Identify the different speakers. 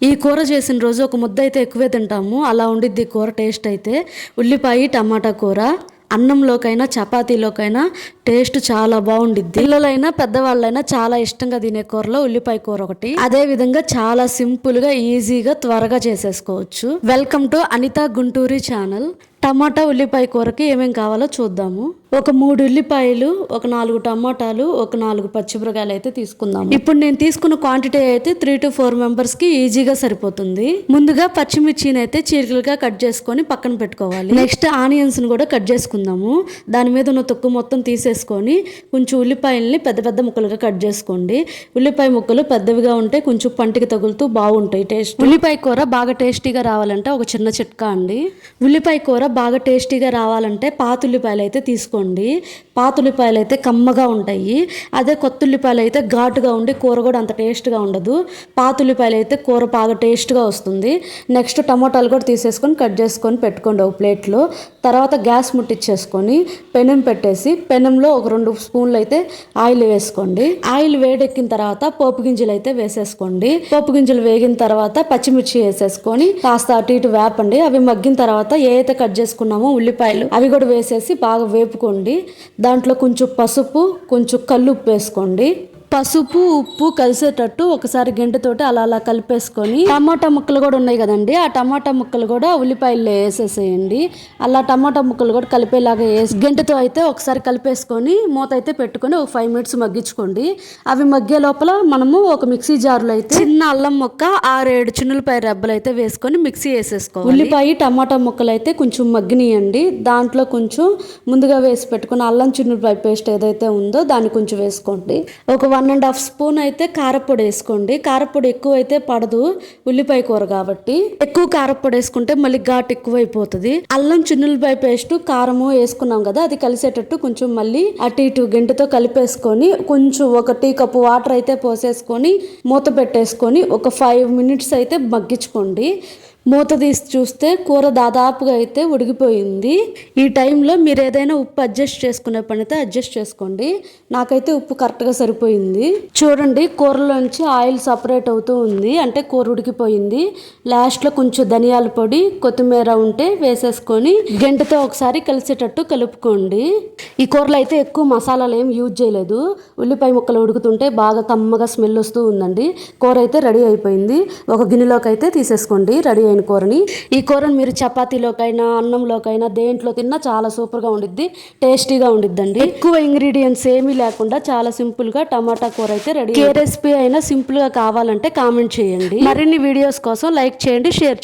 Speaker 1: ఈ కూర చేసిన రోజు ఒక ముద్ద అయితే ఎక్కువే తింటాము. అలా ఉండిద్ది కూర టేస్ట్ అయితే. ఉల్లిపాయ టమాటా కూర అన్నంలోకైనా చపాతీలోకైనా టేస్ట్ చాలా బాగుండిద్ది. పిల్లలైనా పెద్దవాళ్ళైనా చాలా ఇష్టంగా తినే కూరలో ఉల్లిపాయ కూర ఒకటి. అదే విధంగా చాలా సింపుల్ గా ఈజీగా త్వరగా చేసేసుకోవచ్చు. Welcome to Anitha Gunturi channel. టమాటా ఉల్లిపాయ కూరకి ఏమేం కావాలో చూద్దాము. ఒక 3 ఉల్లిపాయలు, ఒక 4 టమాటాలు, ఒక 4 పచ్చిమిరకాయలు అయితే తీసుకుందాము. ఇప్పుడు నేను తీసుకున్న క్వాంటిటీ అయితే 3 to 4 మెంబర్స్ కి ఈజీగా సరిపోతుంది. ముందుగా పచ్చిమిర్చిని అయితే చీలికలుగా కట్ చేసుకొని పక్కన పెట్టుకోవాలి. నెక్స్ట్ ఆనియన్స్ ని కూడా కట్ చేసుకుందాము. దాని మీద ఉన్న తొక్కు మొత్తం తీసేసుకొని కొంచెం ఉల్లిపాయల్ని పెద్ద పెద్ద ముక్కలుగా కట్ చేసుకోండి. ఉల్లిపాయ ముక్కలు పెద్దవిగా ఉంటే కొంచెం పంటికి తగులుతూ బాగుంటాయి టేస్ట్. ఉల్లిపాయ కూర బాగా టేస్టీగా రావాలంటే ఒక చిన్న చిట్కా అండి. ఉల్లిపాయ కూర బాగా టేస్టీగా రావాలంటే పాత ఉల్లిపాయలు అయితే తీసుకోండి. పాత ఉల్లిపాయలు అయితే కమ్మగా ఉంటాయి. అదే కొత్త ఉల్లిపాయలు అయితే ఘాటుగా ఉండి కూర కూడా అంత టేస్ట్గా ఉండదు. పాత ఉల్లిపాయలు అయితే కూర బాగా టేస్ట్గా వస్తుంది. నెక్స్ట్ టమాటాలు కూడా తీసేసుకొని కట్ చేసుకొని పెట్టుకోండి ఒక ప్లేట్లో. తర్వాత గ్యాస్ ముట్టించేసుకొని పెనం పెట్టేసి పెనంలో ఒక 2 స్పూన్లు అయితే ఆయిల్ వేసుకోండి. ఆయిల్ వేడెక్కిన తర్వాత పోపు గింజలు అయితే వేసేసుకోండి. పోపు గింజలు వేగిన తర్వాత పచ్చిమిర్చి వేసేసుకొని కాస్త అటు ఇటు వేపండి. అవి మగ్గిన తర్వాత ఏదైతే కట్ చేసుకున్నామో ఉల్లిపాయలు అవి కూడా వేసేసి బాగా వేపుకోండి. దాంట్లో కొంచెం పసుపు, కొంచెం కల్లుప్పు వేసుకోండి. పసుపు ఉప్పు కలిసేటట్టు ఒకసారి గంటతోటి అలా అలా కలిపేసుకొని టమాటా ముక్కలు కూడా ఉన్నాయి కదండి, ఆ టమాటా ముక్కలు కూడా ఉల్లిపాయలు వేసేసేయండి. అలా టమాటా ముక్కలు కూడా కలిపేలాగా వేసి గంటతో అయితే ఒకసారి కలిపేసుకొని మూత అయితే పెట్టుకొని ఒక 5 minutes మగ్గించుకోండి. అవి మగ్గే లోపల మనము ఒక మిక్సీ జార్లో అయితే చిన్న అల్లం ముక్క 6-7 చిన్నులపాయ రెబ్బలు అయితే వేసుకొని మిక్సీ వేసేసుకోవాలి. ఉల్లిపాయ టమాటా ముక్కలు అయితే కొంచెం మగ్గినియండి. దాంట్లో కొంచెం ముందుగా వేసి పెట్టుకున్న అల్లం చిన్నులపాయ పేస్ట్ ఏదైతే ఉందో దాన్ని కొంచెం వేసుకోండి. ఒక 1.5 స్పూన్ అయితే కారపొడి వేసుకోండి. కారపొడి ఎక్కువ అయితే పడదు ఉల్లిపాయ కూర కాబట్టి. ఎక్కువ కారపొడి వేసుకుంటే మళ్ళీ ఘాటు ఎక్కువ అయిపోతుంది. అల్లం చిన్నులపాయ పేస్ట్ కారము వేసుకున్నాం కదా, అది కలిసేటట్టు కొంచెం మళ్ళీ అటు ఇటు గంటతో కలిపేసుకొని కొంచెం ఒక టీ కప్పు వాటర్ అయితే పోసేసుకొని మూత పెట్టేసుకొని ఒక 5 minutes అయితే మగ్గించుకోండి. మూత తీసి చూస్తే కూర దాదాపుగా అయితే ఉడికిపోయింది. ఈ టైంలో మీరు ఏదైనా ఉప్పు అడ్జస్ట్ చేసుకునే పని అయితే అడ్జస్ట్ చేసుకోండి. నాకైతే ఉప్పు కరెక్ట్గా సరిపోయింది. చూడండి కూరలోంచి ఆయిల్ సపరేట్ అవుతూ ఉంది, అంటే కూర ఉడికిపోయింది. లాస్ట్లో కొంచెం ధనియాల పొడి, కొత్తిమీర ఉంటే వేసేసుకొని గంటతో ఒకసారి కలిసేటట్టు కలుపుకోండి. ఈ కూరలో అయితే ఎక్కువ మసాలాలు ఏం యూజ్ చేయలేదు. ఉల్లిపాయ ముక్కలు ఉడుకుతుంటే బాగా కమ్మగా స్మెల్ వస్తూ ఉందండి. కూర అయితే రెడీ అయిపోయింది. ఒక గిన్నెలోకి అయితే తీసేసుకోండి రెడీ కూరని. ఈ కూరని మీరు చపాతీలోకైనా అన్నంలోకైనా దేంట్లో తిన్నా చాలా సూపర్గా ఉండిద్ది, టేస్టీగా ఉండిద్దండి. ఎక్కువ ఇంగ్రీడియంట్స్ ఏమీ లేకుండా చాలా సింపుల్ గా టమాటా కూర అయితే రెడీ. ఏ రెసిపీ అయినా సింపుల్ గా కావాలంటే కామెంట్ చేయండి. మరిన్ని వీడియోస్ కోసం లైక్ చేయండి, షేర్ చేయండి.